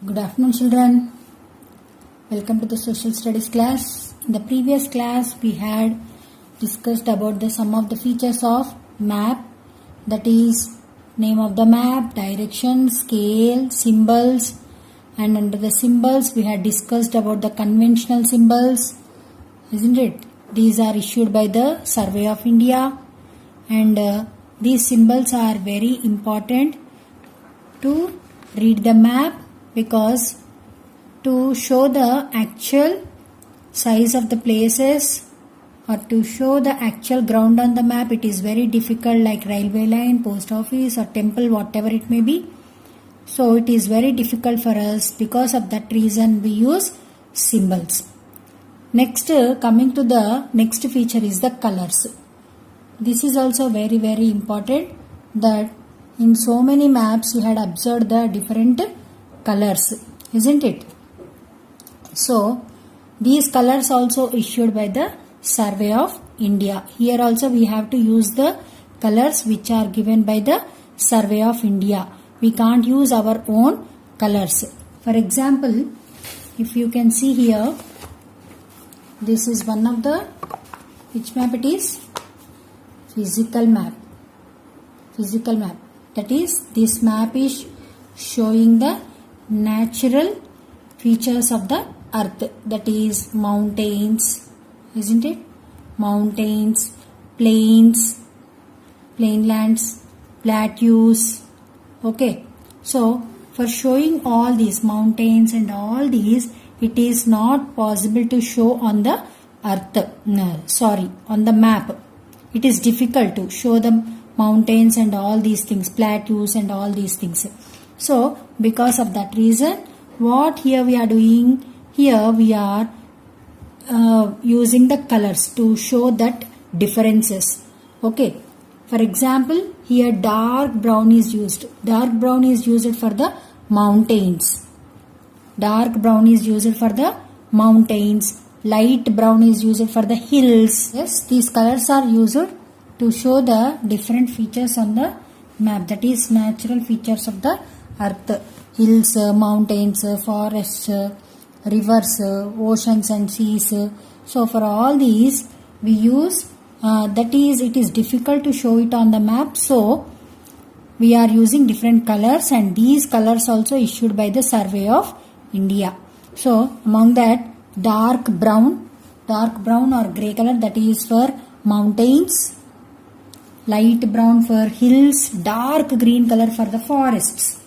Good afternoon, children. Welcome to the social studies class. In the previous class, we had discussed about some of the features of map, that is name of the map, direction, scale, symbols, and under the symbols we had discussed about the conventional symbols, isn't it? These are issued by the Survey of India, and these symbols are very important to read the map, because to show the actual size of the places or to show the actual ground on the map, it is very difficult, like railway line, post office or temple, whatever it may be. So it is very difficult for us. Because of that reason we use symbols. Next, coming to the next feature is the colors. This is also very important, that in so many maps you had observed the different colors, isn't it? So these colors also issued by the Survey of India. Here also we have to use the colors which are given by the Survey of India. We can't use our own colors. For example, if you can see here, this is one of the, which map it is? Physical map. Physical map. That is, this map is showing the natural features of the earth, that is mountains, isn't it? Mountains, plains, plainlands, plateaus. Okay, so for showing all these mountains and all these, it is not possible to show on the earth, on the map. It is difficult to show the mountains and all these things, plateaus and all these things. So because of that reason, what here we are doing, here we are using the colors to show that differences. Okay, for example, here dark brown is used. Dark brown is used for the mountains. Dark brown is used for the mountains. Light brown is used for the hills. Yes, these colors are used to show the different features on the map, that is natural features of the earth. Hills, mountains, forests, rivers, oceans and seas. So for all these we use, that is, it is difficult to show it on the map, so we are using different colors, and these colors also issued by the Survey of India. So among that, dark brown or grey color, that is for mountains, light brown for hills, dark green color for the forests.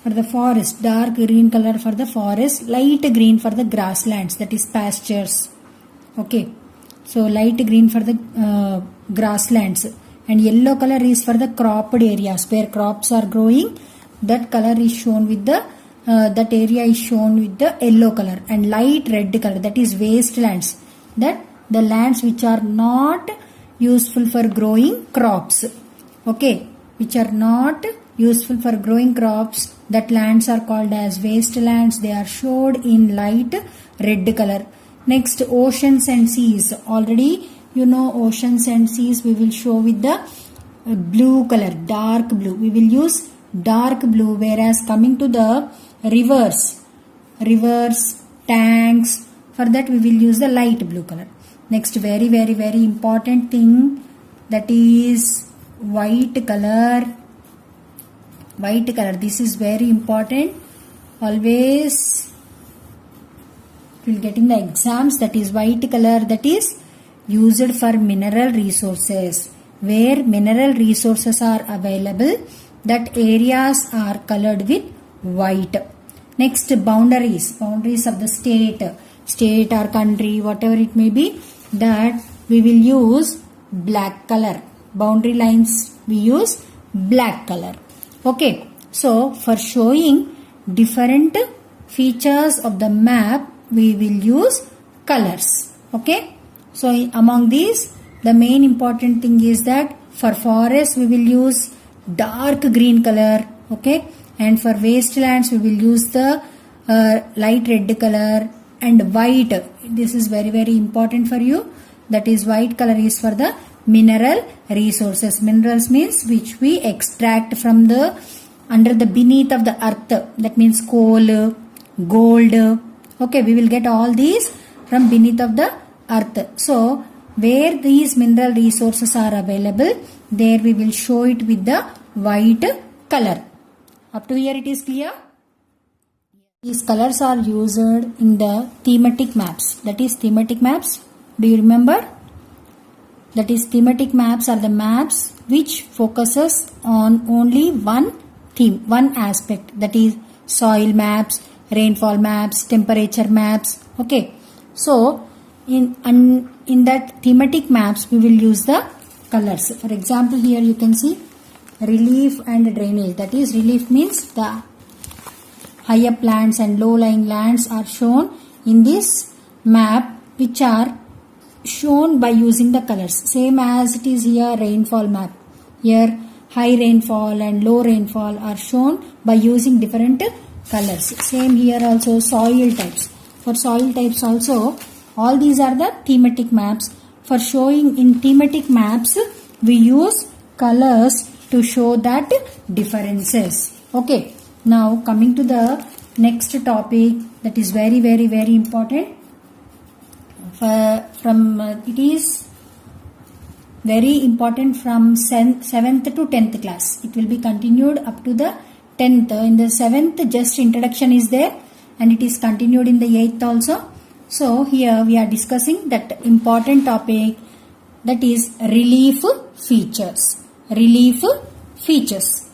For the forest, dark green color for the forest, light green for the grasslands, that is pastures. Okay, so light green for the grasslands, and yellow color is for the cropped areas where crops are growing. That color is shown with the that area is shown with the yellow color, and light red color, that is wastelands, that the lands which are not useful for growing crops. Okay, which are not useful for growing crops, that lands are called as wastelands. They are showed in light red color. Next, oceans and seas. Already you know oceans and seas we will show with the blue color, dark blue. We will use dark blue, whereas coming to the rivers, tanks, for that we will use the light blue color. Next, very important thing, that is white color. White color, this is very important. Always you will get in the exams, that is white color, that is used for mineral resources. Where mineral resources are available, that areas are colored with white. Next, boundaries of the state or country, whatever it may be, that we will use black color. Boundary lines we use black color. Okay, so for showing different features of the map, we will use colors. Okay, so among these, the main important thing is that for forest we will use dark green color. Okay, and for wastelands we will use the light red color, and white, this is very important for you, that is white color is for the mineral resources. Minerals means which we extract from the under the beneath of the earth, that means coal, gold. Okay, we will get all these from beneath of the earth. So where these mineral resources are available, there we will show it with the white color. Up to here it is clear? These colors are used in the thematic maps. That is thematic maps. Do you remember? That is thematic maps are the maps which focuses on only one theme, one aspect. That is soil maps, rainfall maps, temperature maps. Okay. So in that thematic maps we will use the colors. For example, here you can see relief and drainage. That is, relief means the high up lands and low lying lands are shown in this map, which are shown by using the colors. Same as it is here rainfall map. Here high rainfall and low rainfall are shown by using different colors. Same here also soil types. For soil types also, all these are the thematic maps. For showing in thematic maps, we use colors to show that differences. Okay. Now coming to the next topic, that is very important. It is very important from 7th to 10th class. It will be continued up to the 10th. In the 7th, just introduction is there, and it is continued in the 8th also. So here we are discussing that important topic, that is relief features. Relief features.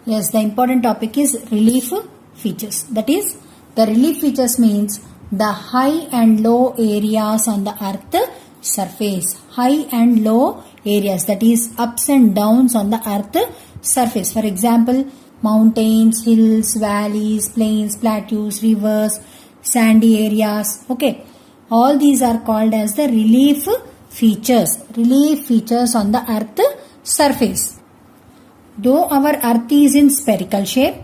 Yes, the important topic is relief features. That is, the relief features means the high and low areas on the earth surface. High and low areas, that is ups and downs on the earth surface. For example, mountains, hills, valleys, plains, plateaus, rivers, sandy areas. Okay, all these are called as the relief features. Relief features on the earth surface. Though our earth is in spherical shape,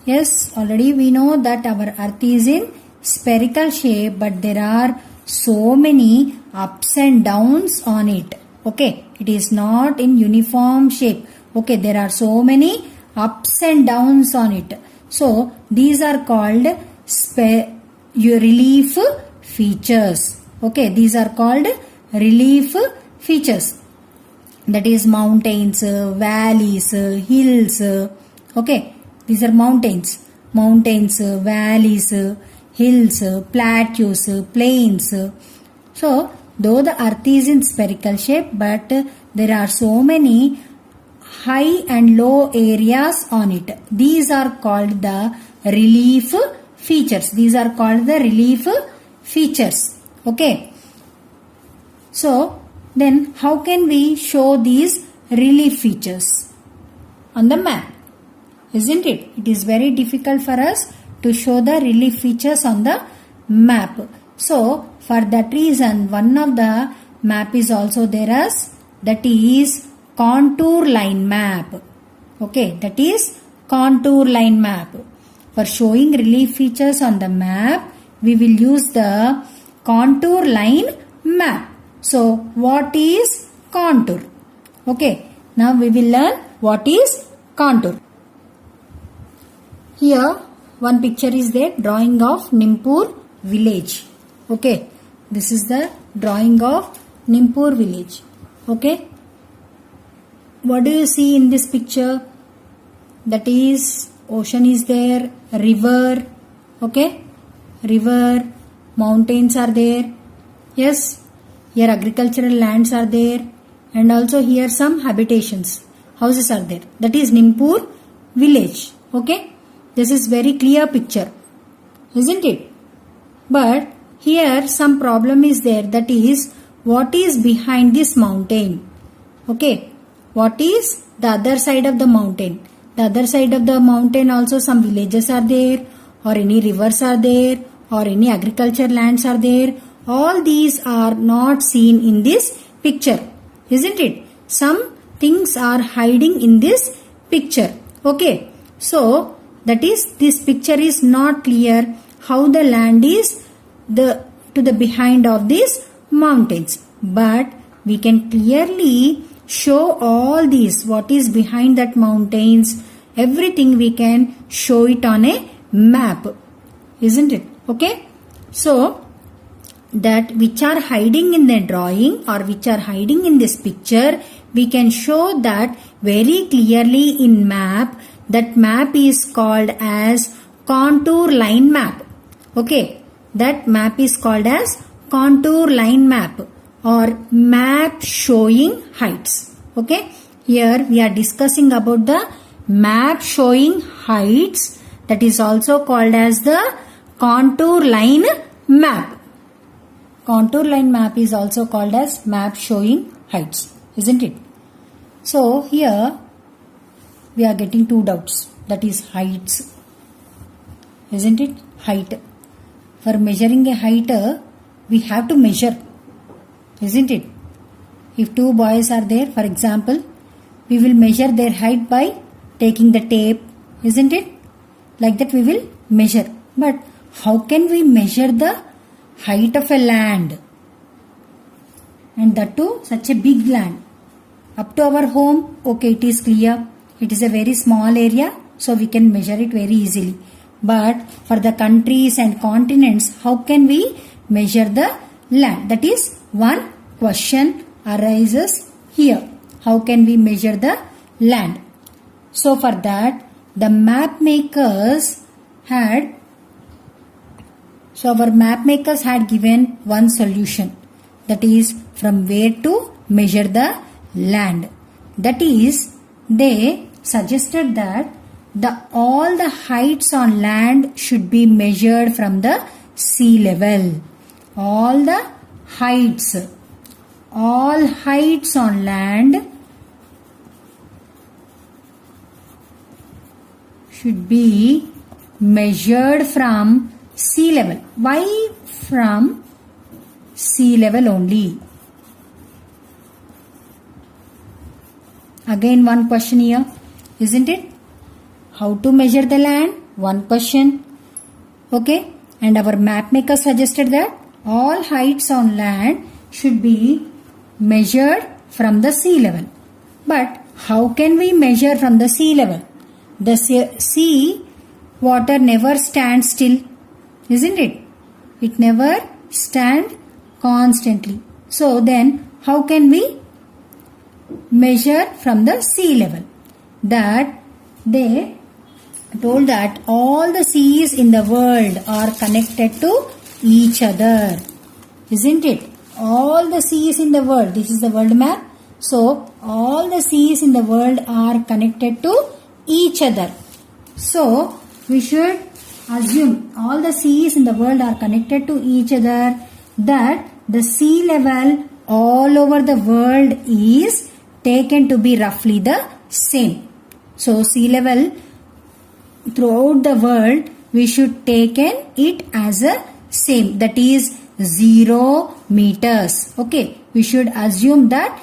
yes, already we know that our earth is in spherical shape, but there are so many ups and downs on it. Okay, it is not in uniform shape. Okay, there are so many ups and downs on it. So these are called relief features. Okay, these are called relief features. That is mountains, valleys, hills. Okay, these are mountains, valleys, hills, plateaus, plains. So though the earth is in spherical shape, but there are so many high and low areas on it. These are called the relief features. These are called the relief features. Okay. So then how can we show these relief features on the map? Isn't it? It is very difficult for us to show the relief features on the map. So for that reason, one of the map is also there as, that is contour line map. Okay, that is contour line map. For showing relief features on the map, we will use the contour line map. So what is contour? Okay, now we will learn what is contour. Here one picture is there, drawing of Nimpur village. Okay, this is the drawing of Nimpur village. Okay, what do you see in this picture? That is ocean is there, river. Okay, river, mountains are there. Yes. Here agricultural lands are there, and also here some habitations, houses are there. That is Nimpur village. Okay, this is very clear picture, isn't it? But here some problem is there, that is what is behind this mountain. Okay, what is the other side of the mountain? The other side of the mountain also some villages are there, or any rivers are there, or any agriculture lands are there. All these are not seen in this picture, isn't it? Some things are hiding in this picture. Okay, so that is, this picture is not clear how the land is to the behind of these mountains. But we can clearly show all these, what is behind that mountains, everything we can show it on a map, isn't it? Okay, so that which are hiding in the drawing or which are hiding in this picture, we can show that very clearly in map. That map is called as contour line map. Okay, that map is called as contour line map or map showing heights. Okay, here we are discussing about the map showing heights, that is also called as the contour line map. Contour line map is also called as map showing heights, isn't it? So here we are getting two doubts, that is heights, isn't it? Height. For measuring a height, we have to measure, isn't it? If two boys are there, for example, we will measure their height by taking the tape, isn't it? Like that we will measure. But how can we measure the height of a land? And that too such a big land. Up to our home, okay, it is clear. It is a very small area, so we can measure it very easily. But for the countries and continents, how can we measure the land? That is one question arises here. How can we measure the land? So for that, the map makers had given one solution, that is from where to measure the land. That is, they suggested that all the heights on land should be measured from the sea level. All heights on land should be measured from sea level. Why from sea level only? Again one question here, isn't it? How to measure the land? One question. Okay, and our map maker suggested that all heights on land should be measured from the sea level. But how can we measure from the sea level? The sea water never stands still, isn't it? It never stands constantly. So then how can we measure from the sea level? That they told that all the seas in the world are connected to each other, isn't it? All the seas in the world, this is the world map. So all the seas in the world are connected to each other. So we should assume all the seas in the world are connected to each other, that the sea level all over the world is taken to be roughly the same. So sea level throughout the world, we should take it as a same, that is 0 meters. Okay, we should assume that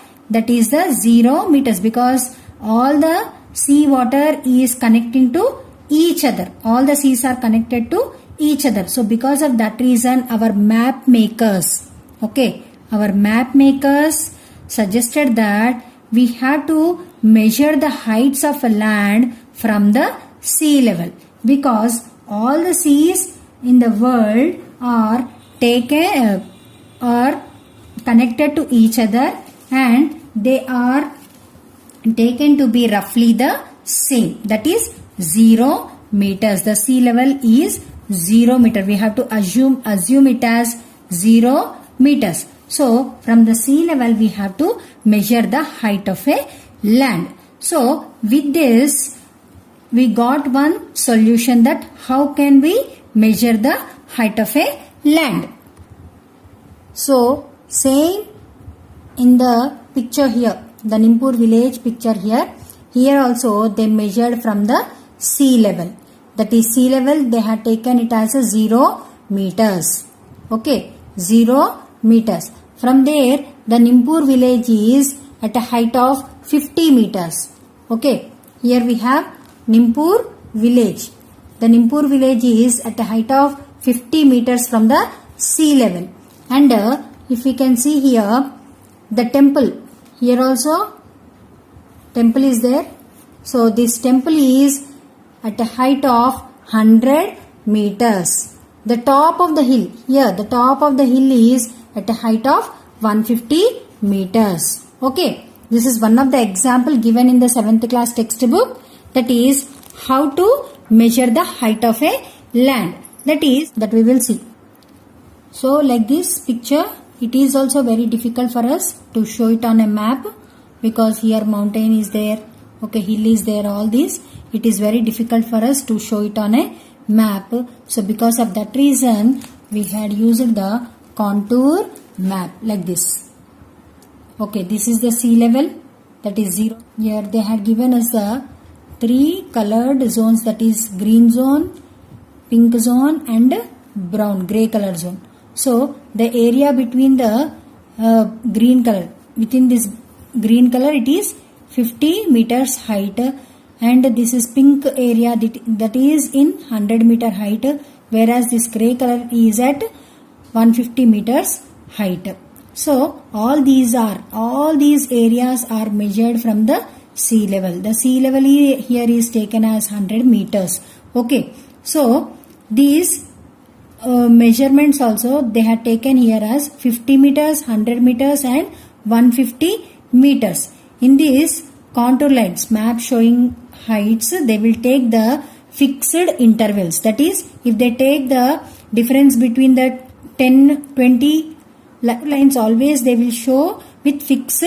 is the 0 meters, because all the sea water is connecting to each other. All the seas are connected to each other. So because of that reason, our map makers, okay, our map makers suggested that we have to measure the heights of a land from the sea level, because all the seas in the world are connected to each other and they are taken to be roughly the same, that is 0 meters. The sea level is 0 meter. We have to assume it as 0 meters. So from the sea level we have to measure the height of a land. So with this we got one solution, that how can we measure the height of a land. So same in the picture here, the Nimpur village picture here. Here also they measured from the sea level. That is sea level, they had taken it as a 0 meters. Okay, 0 meters. From there the Nimpur village is at a height of 50 meters. Okay, here we have Nimpur village. The Nimpur village is at a height of 50 meters from the sea level. And if we can see here, the temple, here also temple is there. So this temple is at a height of 100 meters. The top of the hill, here the top of the hill is at a height of 150 meters. Okay, this is one of the example given in the 7th class textbook, that is how to measure the height of a land, that we will see. So like this picture, it is also very difficult for us to show it on a map, because here mountain is there, okay, hill is there, all this, it is very difficult for us to show it on a map. So because of that reason, we had used the contour map like this. Okay, this is the sea level, that is 0. Here they had given us the 3 colored zones, that is green zone, pink zone and brown, grey color zone. So the area between the green color, within this green color, it is 50 meters height, and this is pink area, that is in 100 meter height, whereas this grey color is at 150 meters height. So all these areas are measured from the sea level. The sea level here is taken as 100 meters. Okay, so these measurements also they had taken here as 50 meters, 100 meters and 150 meters. In these contour lines, map showing heights, they will take the fixed intervals. That is, if they take the difference between the 10, 20 lines, always they will show with fixed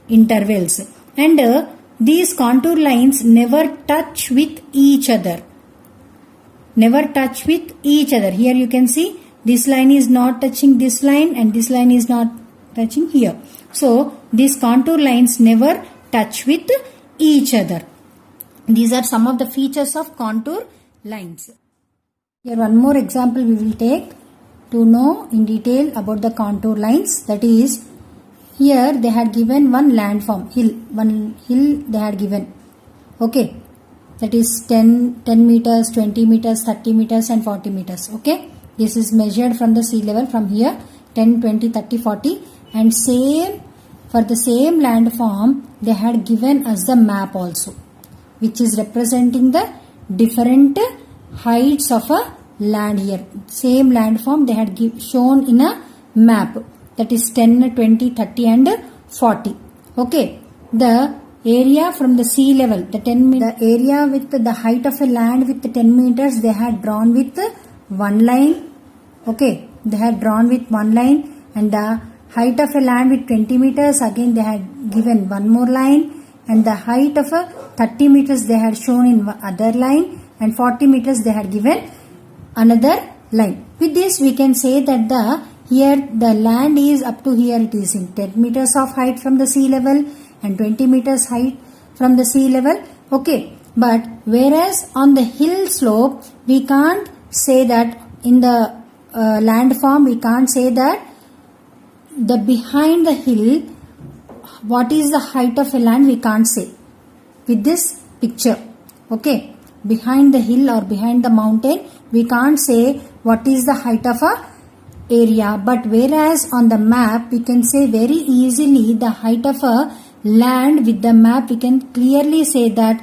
intervals. And these contour lines never touch with each other. Never touch with each other. Here you can see this line is not touching this line and this line is not touching here. So these contour lines never touch with each other. These are some of the features of contour lines. Here one more example we will take to know in detail about the contour lines. That is, here they had given one landform, hill. One hill they had given. Okay. That is 10 meters, 20 meters, 30 meters and 40 meters. Okay. This is measured from the sea level from here 10, 20, 30, 40, and same for the same landform they had given us the map also, which is representing the different heights of a land here. Same landform they had shown in a map, that is 10, 20, 30 and 40. Okay. The area from the sea level, the area with the height of a land with 10 meters, they had drawn with one line. Okay, they had drawn with one line, and the height of a land with 20 meters, again they had given one more line, and the height of a 30 meters they had shown in other line, and 40 meters they had given another line. With this we can say that here the land is up to here, it is in 10 meters of height from the sea level and 20 meters height from the sea level. Okay, but whereas on the hill slope we can't say that, in the landform we can't say that the behind the hill what is the height of a land, we can't say with this picture. Okay, behind the hill or behind the mountain we can't say what is the height of a area, but whereas on the map we can say very easily the height of a land. With the map we can clearly say that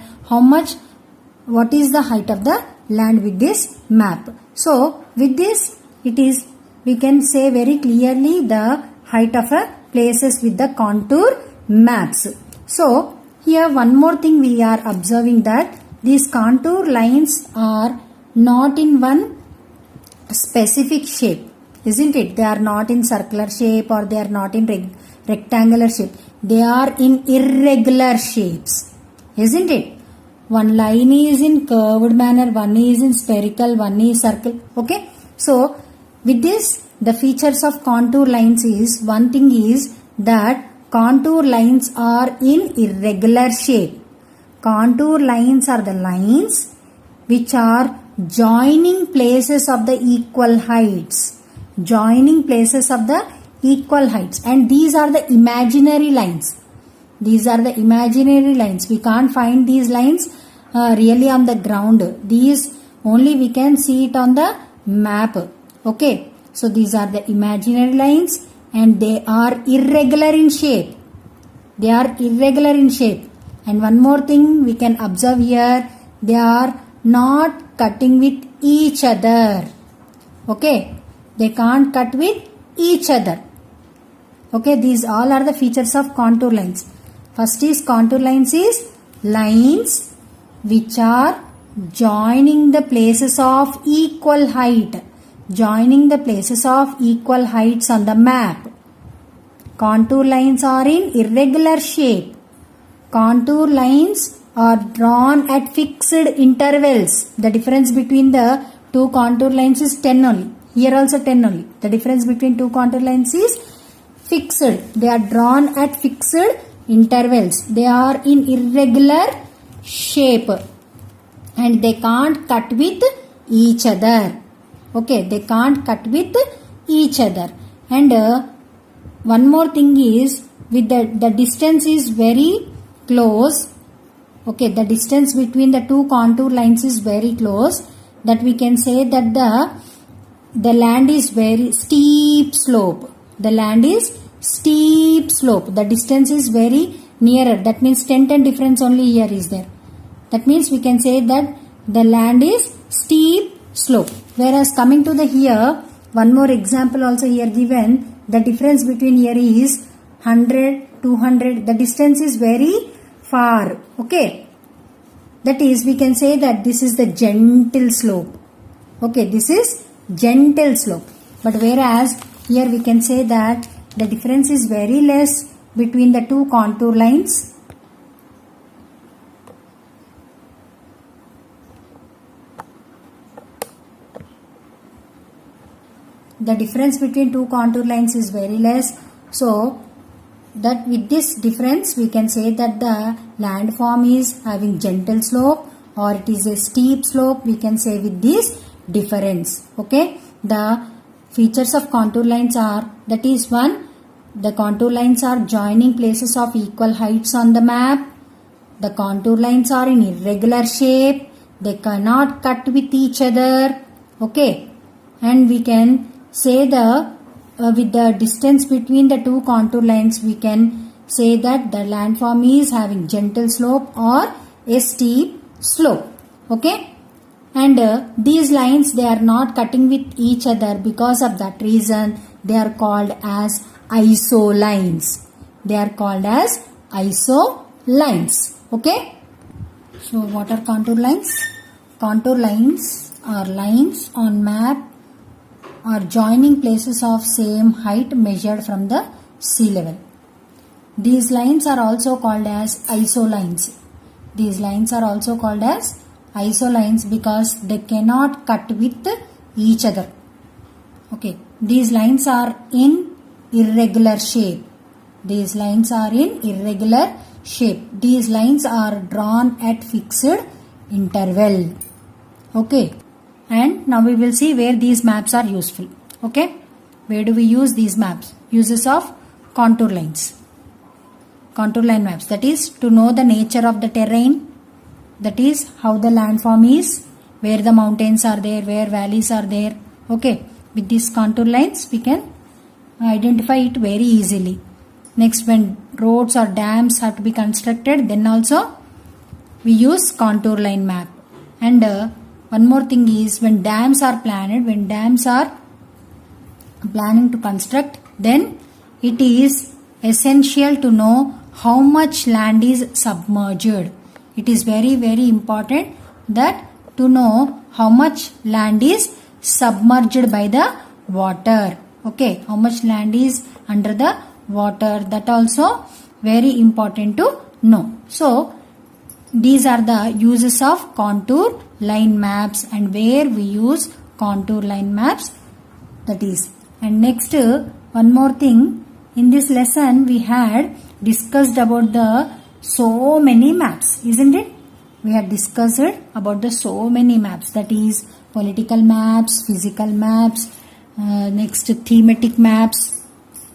what is the height of the land with this map. So with this we can say very clearly the height of a places with the contour maps. So here one more thing we are observing, that these contour lines are not in one specific shape, isn't it? They are not in circular shape or they are not in rectangular shape. They are in irregular shapes, isn't it? One line is in curved manner, one is in spherical, one is circle. Okay. So with this, the features of contour lines is, one thing is that contour lines are in irregular shape. Contour lines are the lines which are joining places of the equal heights. Joining places of the equal heights, and these are the imaginary lines. These are the imaginary lines. We can't find these lines really on the ground. These only we can see it on the map. Okay, so these are the imaginary lines and they are irregular in shape. They are irregular in shape, And one more thing we can observe here, they are not cutting with each other. Okay, they can't cut with each other. Okay, these all are the features of contour lines. First is contour lines is lines which are joining the places of equal height. Joining the places of equal heights on the map. Contour lines are in irregular shape. Contour lines are drawn at fixed intervals. The difference between the two contour lines is 10 only. Here also 10 only. The difference between two contour lines is fixed. They are drawn at fixed intervals. They are in irregular shape and they can't cut with each other. Okay, they can't cut with each other. And one more thing is, with the distance is very close. Okay, the distance between the two contour lines is very close, that we can say that the land is very steep slope. The land is steep slope. The distance is very nearer. That means 10 difference only here is there. That means we can say that the land is steep slope. Whereas coming to the here, one more example also here given. The difference between here is 100, 200. The distance is very far. Okay. That is, we can say that this is the gentle slope. Okay, this is gentle slope. But whereas here we can say that the difference is very less between the two contour lines. The difference between two contour lines is very less. So, that with this difference we can say that the landform is having gentle slope or it is a steep slope. We can say with this difference. Okay. The features of contour lines are, that is one, the contour lines are joining places of equal heights on the map. The contour lines are in irregular shape. They cannot cut with each other. Okay. And we can say with the distance between the two contour lines, we can say that the landform is having gentle slope or a steep slope. Okay. And these lines, they are not cutting with each other. Because of that reason, they are called as isolines. They are called as isolines. Okay. So what are contour lines? Contour lines are lines on map or joining places of same height measured from the sea level. These lines are also called as isolines. These lines are also called as isolines because they cannot cut with each other. Okay. These lines are in irregular shape. These lines are in irregular shape. These lines are drawn at fixed interval. Okay. And now we will see where these maps are useful. Okay. Where do we use these maps? Uses of contour lines. Contour line maps. That is to know the nature of the terrain. That is how the landform is. Where the mountains are there. Where valleys are there. Okay. With these contour lines we can identify it very easily. Next, when roads or dams have to be constructed, then also we use contour line map. And one more thing is, when dams are planned, when dams are planning to construct, then it is essential to know how much land is submerged. It is very, very important that to know how much land is submerged by the water. Okay, how much land is under the water, that also very important to know. So, these are the uses of contour line maps and where we use contour line maps, that is. And next, one more thing, in this lesson we had discussed about the so many maps, isn't it? We had discussed about the so many maps, that is political maps, physical maps, next thematic maps,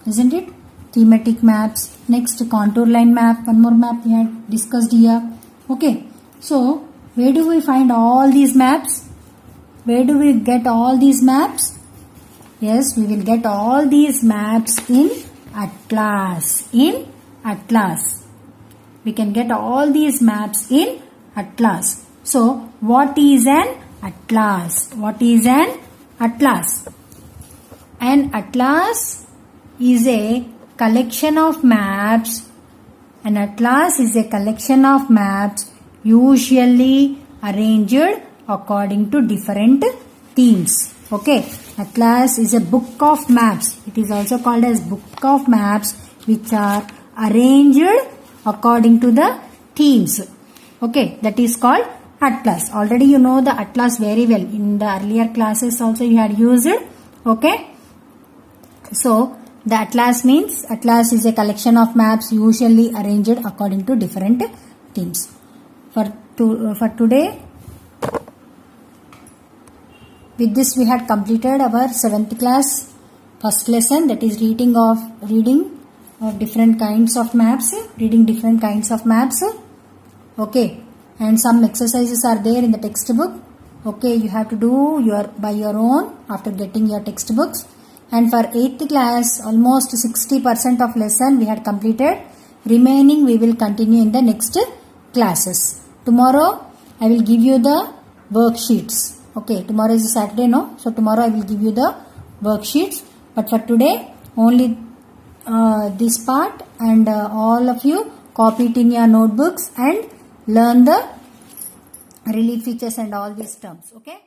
isn't it? Thematic maps. Next, contour line map, one more map we had discussed here. Okay, so where do we find all these maps? Where do we get all these maps? Yes, we will get all these maps in Atlas. In Atlas. We can get all these maps in atlas. So, what is an atlas? What is an atlas? An atlas is a collection of maps. An atlas is a collection of maps usually arranged according to different themes. Okay, atlas is a book of maps. It is also called as book of maps which are arranged according to the themes. Okay, that is called atlas. Already you know the atlas very well. In the earlier classes also you had used it. Okay. So, the atlas means atlas is a collection of maps usually arranged according to different themes. For today, with this we had completed our 7th class first lesson, that is reading of different kinds of maps, reading different kinds of maps. Okay, and some exercises are there in the textbook. Okay, you have to do by your own after getting your textbooks. And for 8th class, almost 60% of lesson we had completed. Remaining we will continue in the next classes. Tomorrow I will give you the worksheets. Okay, tomorrow is a Saturday, no? So tomorrow I will give you the worksheets. But for today, only this part, and all of you copy it in your notebooks and learn the relief features and all these terms. Okay.